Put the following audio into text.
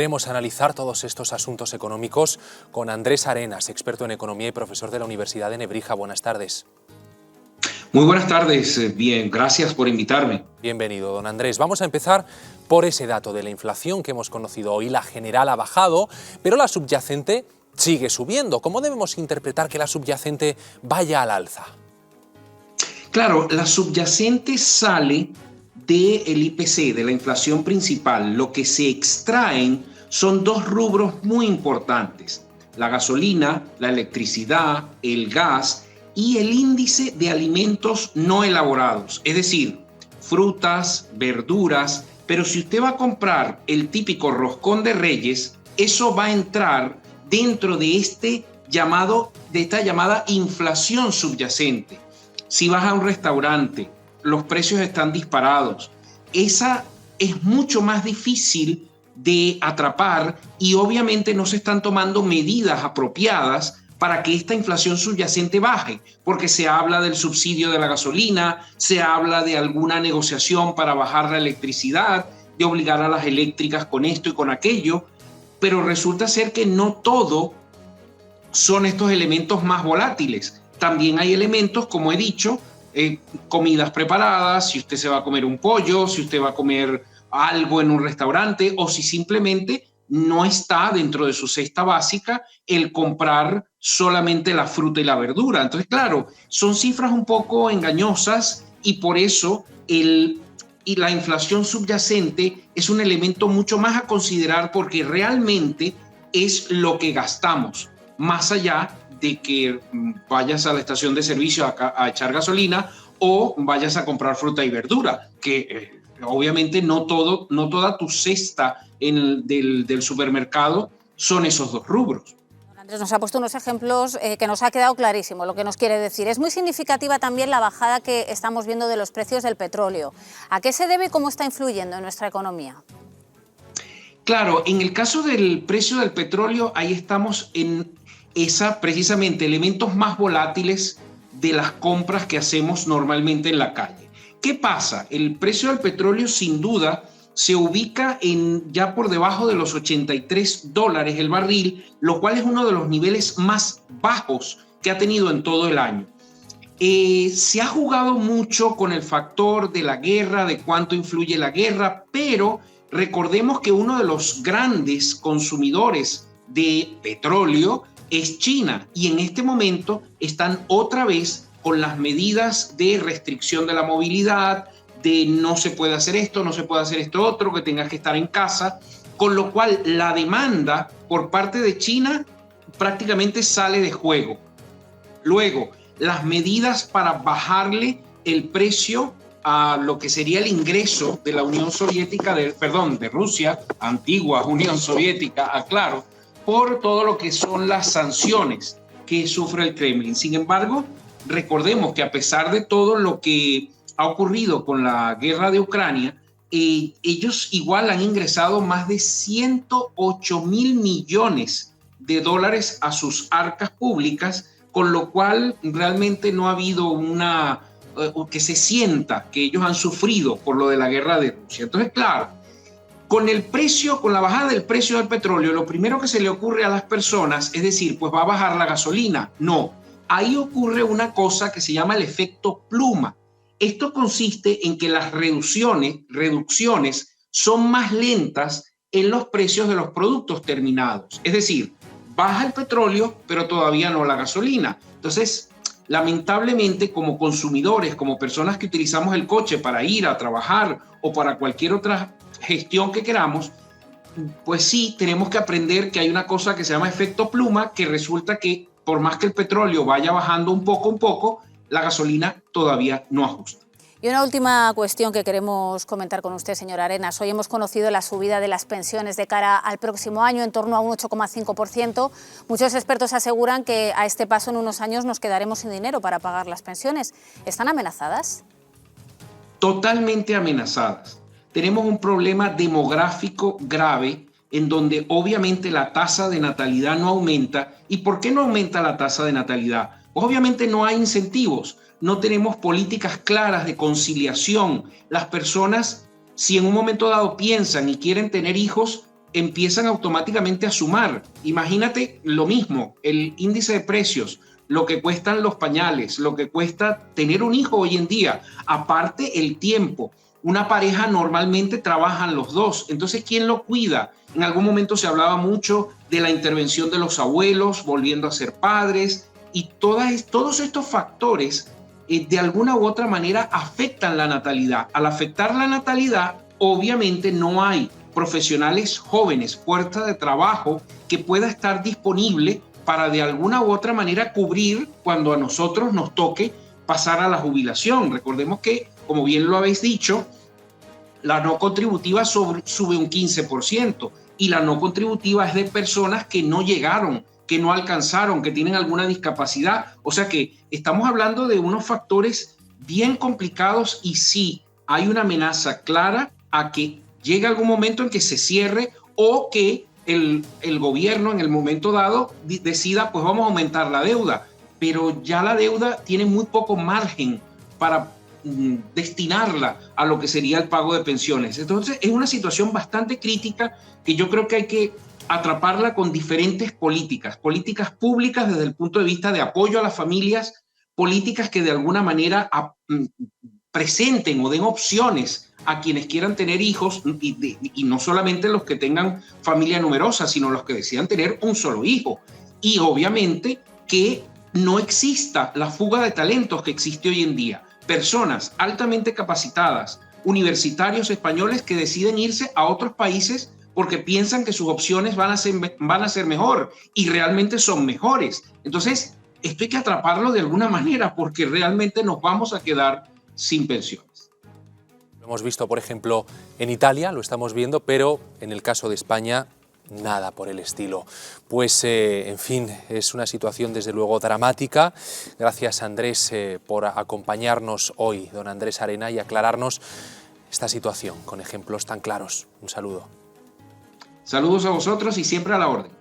Queremos analizar todos estos asuntos económicos con Andrés Arenas, experto en economía y profesor de la Universidad de Nebrija. Buenas tardes. Muy buenas tardes, bien, gracias por invitarme. Bienvenido, don Andrés. Vamos a empezar por ese dato de la inflación que hemos conocido hoy. La general ha bajado, pero la subyacente sigue subiendo. ¿Cómo debemos interpretar que la subyacente vaya al alza? Claro, la subyacente sale del IPC, de la inflación principal. Lo que se extraen son dos rubros muy importantes: la gasolina, la electricidad, el gas y el índice de alimentos no elaborados, es decir, frutas, verduras. Pero si usted va a comprar el típico roscón de Reyes, eso va a entrar dentro de esta llamada inflación subyacente. Si vas a un restaurante, los precios están disparados. Esa es mucho más difícil de atrapar y obviamente no se están tomando medidas apropiadas para que esta inflación subyacente baje, porque se habla del subsidio de la gasolina, se habla de alguna negociación para bajar la electricidad, de obligar a las eléctricas con esto y con aquello, pero resulta ser que no todo son estos elementos más volátiles. También hay elementos, como he dicho, comidas preparadas, si usted se va a comer un pollo, si usted va a comer algo en un restaurante o si simplemente no está dentro de su cesta básica el comprar solamente la fruta y la verdura. Entonces, claro, son cifras un poco engañosas y por eso la inflación subyacente es un elemento mucho más a considerar, porque realmente es lo que gastamos, más allá de que vayas a la estación de servicio a echar gasolina o vayas a comprar fruta y verdura, que obviamente no toda tu cesta del supermercado son esos dos rubros. Andrés nos ha puesto unos ejemplos que nos ha quedado clarísimo lo que nos quiere decir. Es muy significativa también la bajada que estamos viendo de los precios del petróleo. ¿A qué se debe y cómo está influyendo en nuestra economía? Claro, en el caso del precio del petróleo, ahí estamos en precisamente elementos más volátiles de las compras que hacemos normalmente en la calle. ¿Qué pasa? El precio del petróleo sin duda se ubica ya por debajo de los $83 el barril, lo cual es uno de los niveles más bajos que ha tenido en todo el año. Se ha jugado mucho con el factor de la guerra, de cuánto influye la guerra, pero recordemos que uno de los grandes consumidores de petróleo es China, y en este momento están otra vez con las medidas de restricción de la movilidad, de no se puede hacer esto, no se puede hacer esto otro, que tengas que estar en casa, con lo cual la demanda por parte de China prácticamente sale de juego. Luego, las medidas para bajarle el precio a lo que sería el ingreso de la Unión Soviética, de Rusia, antigua Unión Soviética, aclaro, por todo lo que son las sanciones que sufre el Kremlin. Sin embargo, recordemos que a pesar de todo lo que ha ocurrido con la guerra de Ucrania, ellos igual han ingresado más de 108,000 millones de dólares a sus arcas públicas, con lo cual realmente no ha habido que se sienta que ellos han sufrido por lo de la guerra de Rusia. Entonces, claro, con la bajada del precio del petróleo, lo primero que se le ocurre a las personas es decir, pues va a bajar la gasolina. No, ahí ocurre una cosa que se llama el efecto pluma. Esto consiste en que las reducciones son más lentas en los precios de los productos terminados. Es decir, baja el petróleo, pero todavía no la gasolina. Entonces, lamentablemente, como consumidores, como personas que utilizamos el coche para ir a trabajar o para cualquier otra gestión que queramos, pues sí, tenemos que aprender que hay una cosa que se llama efecto pluma, que resulta que por más que el petróleo vaya bajando un poco, la gasolina todavía no ajusta. Y una última cuestión que queremos comentar con usted, señor Arenas. Hoy hemos conocido la subida de las pensiones de cara al próximo año, en torno a un 8,5%. Muchos expertos aseguran que a este paso en unos años nos quedaremos sin dinero para pagar las pensiones. ¿Están amenazadas? Totalmente amenazadas. Tenemos un problema demográfico grave en donde obviamente la tasa de natalidad no aumenta. ¿Y por qué no aumenta la tasa de natalidad? Pues obviamente no hay incentivos. No tenemos políticas claras de conciliación. Las personas, si en un momento dado piensan y quieren tener hijos, empiezan automáticamente a sumar. Imagínate lo mismo, el índice de precios, lo que cuestan los pañales, lo que cuesta tener un hijo hoy en día, aparte el tiempo. Una pareja normalmente trabajan los dos, entonces ¿quién lo cuida? En algún momento se hablaba mucho de la intervención de los abuelos, volviendo a ser padres, y todos estos factores de alguna u otra manera afectan la natalidad. Al afectar la natalidad, obviamente no hay profesionales jóvenes, fuerza de trabajo que pueda estar disponible para de alguna u otra manera cubrir cuando a nosotros nos toque pasar a la jubilación. Recordemos que, como bien lo habéis dicho, la no contributiva sube un 15% y la no contributiva es de personas que no llegaron, que no alcanzaron, que tienen alguna discapacidad. O sea que estamos hablando de unos factores bien complicados y sí, hay una amenaza clara a que llegue algún momento en que se cierre o que el gobierno en el momento dado decida, pues vamos a aumentar la deuda, pero ya la deuda tiene muy poco margen para destinarla a lo que sería el pago de pensiones. Entonces es una situación bastante crítica que yo creo que hay que atraparla con diferentes políticas públicas desde el punto de vista de apoyo a las familias, políticas que de alguna manera presenten o den opciones a quienes quieran tener hijos y no solamente los que tengan familia numerosa, sino los que decidan tener un solo hijo. Y obviamente que no exista la fuga de talentos que existe hoy en día. Personas altamente capacitadas, universitarios españoles que deciden irse a otros países porque piensan que sus opciones van a ser mejor y realmente son mejores. Entonces, esto hay que atraparlo de alguna manera porque realmente nos vamos a quedar sin pensiones. Lo hemos visto, por ejemplo, en Italia, lo estamos viendo, pero en el caso de España, nada por el estilo. Pues, en fin, es una situación desde luego dramática. Gracias, Andrés, por acompañarnos hoy, don Andrés Arena, y aclararnos esta situación con ejemplos tan claros. Un saludo. Saludos a vosotros y siempre a la orden.